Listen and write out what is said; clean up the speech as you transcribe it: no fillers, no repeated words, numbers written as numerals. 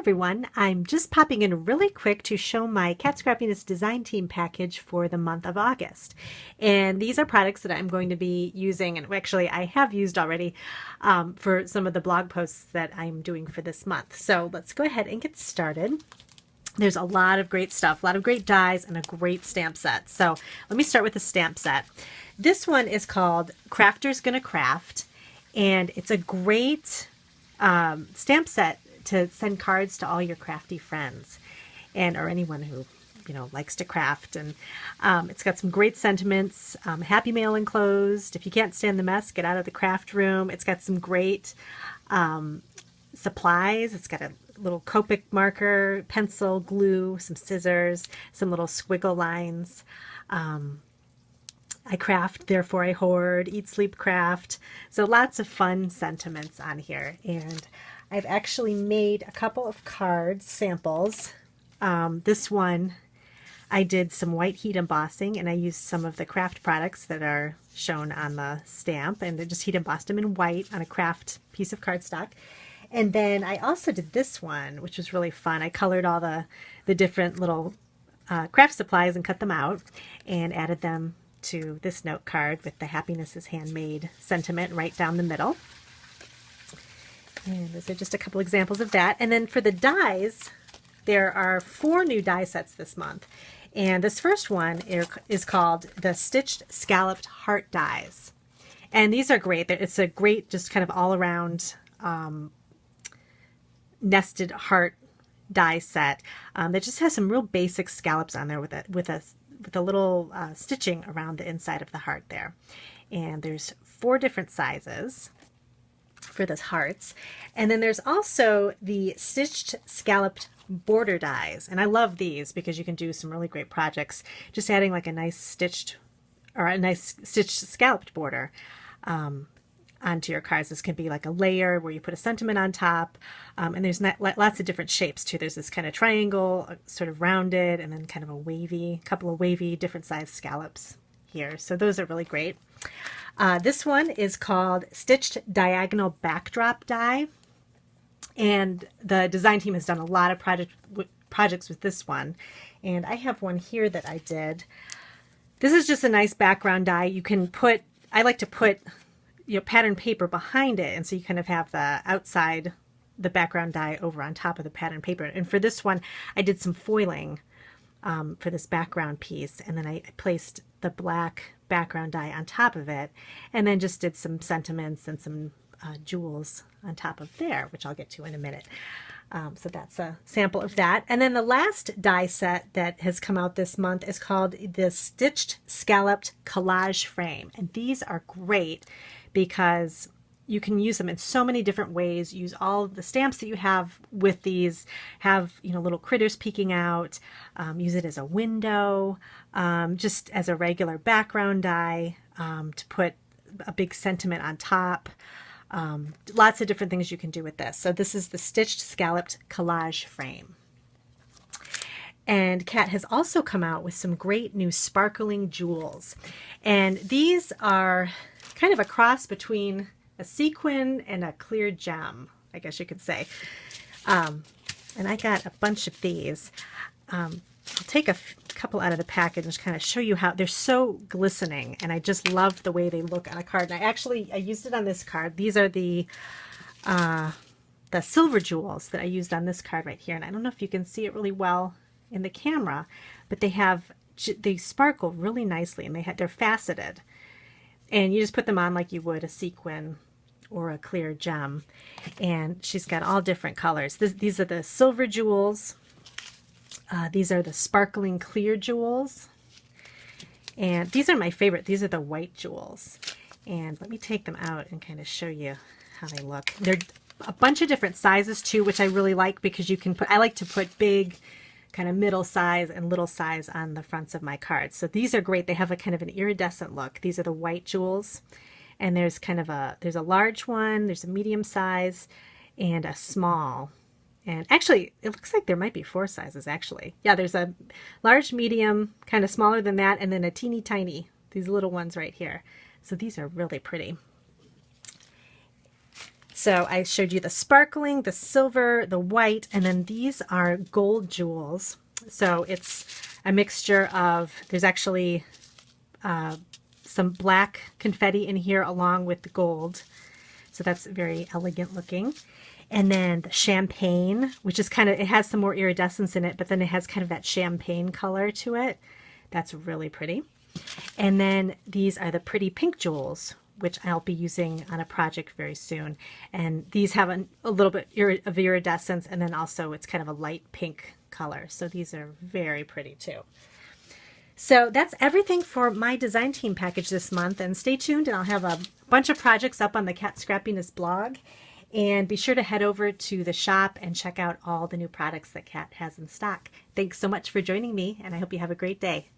everyone, I'm just popping in really quick to show my Kat Scrappiness design team package for the month of August. And these are products that I'm going to be using, and actually I have used already for some of the blog posts that I'm doing for this month. So let's go ahead and get started. There's a lot of great stuff, a lot of great dies, and a great stamp set. So let me start with the stamp set. This one is called Crafter's Gonna Craft, and it's a great stamp set to send cards to all your crafty friends and or anyone who likes to craft. And it's got some great sentiments. Happy mail enclosed. If you can't stand the mess, get out of the craft room. It's got some great supplies. It's got a little Copic marker, pencil, glue, some scissors, some little squiggle lines. I craft, therefore I hoard, eat, sleep, craft. So lots of fun sentiments on here. And I've actually made a couple of cards, samples. This one, I did some white heat embossing, and I used some of the craft products that are shown on the stamp, and I just heat embossed them in white on a craft piece of cardstock. And then I also did this one, which was really fun. I colored all the different little craft supplies and cut them out and added them to this note card with the happiness is handmade sentiment right down the middle. And those are just a couple examples of that. And then for the dies, there are 4 new die sets this month. And this first one is called the Stitched Scalloped Heart Dies. And these are great. It's a great, just kind of all around nested heart die set that just has some real basic scallops on there with a little stitching around the inside of the heart there. And there's 4 different sizes for this hearts. And then there's also the Stitched Scalloped Border dies. And I love these because you can do some really great projects just adding like a nice stitched scalloped border onto your cards. This can be like a layer where you put a sentiment on top. And there's lots of different shapes too. There's this kind of triangle, sort of rounded, and then kind of a couple of wavy, different sized scallops here. So those are really great. This one is called Stitched Diagonal Backdrop Die. And the design team has done a lot of projects with this one. And I have one here that I did. This is just a nice background die. You can put, I like to put pattern paper behind it, and so you kind of have the outside, the background die over on top of the pattern paper. And for this one, I did some foiling for this background piece, and then I placed the black background die on top of it, and then just did some sentiments and some jewels on top of there, which I'll get to in a minute. So that's a sample of that. And then the last die set that has come out this month is called the Stitched Scalloped Collage Frame. And these are great because you can use them in so many different ways. Use all of the stamps that you have with these, have little critters peeking out, use it as a window, just as a regular background die, to put a big sentiment on top. Lots of different things you can do with this. So this is the Stitched Scalloped Collage Frame. And Kat has also come out with some great new sparkling jewels. And these are kind of a cross between a sequin and a clear gem, I guess you could say. And I got a bunch of these. I'll take a couple out of the package and just kind of show you how they're so glistening, and I just love the way they look on a card. And I used it on this card. These are the silver jewels that I used on this card right here, and I don't know if you can see it really well in the camera, but they sparkle really nicely, and they're faceted, and you just put them on like you would a sequin or a clear gem. And she's got all different colors. These are the silver jewels. These are the sparkling clear jewels. And these are my favorite. These are the white jewels. And let me take them out and kind of show you how they look. They're a bunch of different sizes too, which I really like because I like to put big, kind of middle size and little size on the fronts of my cards. So these are great. They have a kind of an iridescent look. These are the white jewels. And there's there's a large one, there's a medium size, and a small. And actually, it looks like there might be 4 sizes, actually. Yeah, there's a large, medium, kind of smaller than that, and then a teeny tiny, these little ones right here. So these are really pretty. So I showed you the sparkling, the silver, the white, and then these are gold jewels. So it's a mixture of, there's actually some black confetti in here along with the gold. So that's very elegant looking. And then the champagne, which is kind of, it has some more iridescence in it, but then it has kind of that champagne color to it. That's really pretty. And then these are the pretty pink jewels, which I'll be using on a project very soon. And these have a little bit of iridescence, and then also it's kind of a light pink color. So these are very pretty too. So that's everything for my design team package this month. And stay tuned, and I'll have a bunch of projects up on the Kat Scrappiness blog. And be sure to head over to the shop and check out all the new products that Kat has in stock. Thanks so much for joining me, and I hope you have a great day.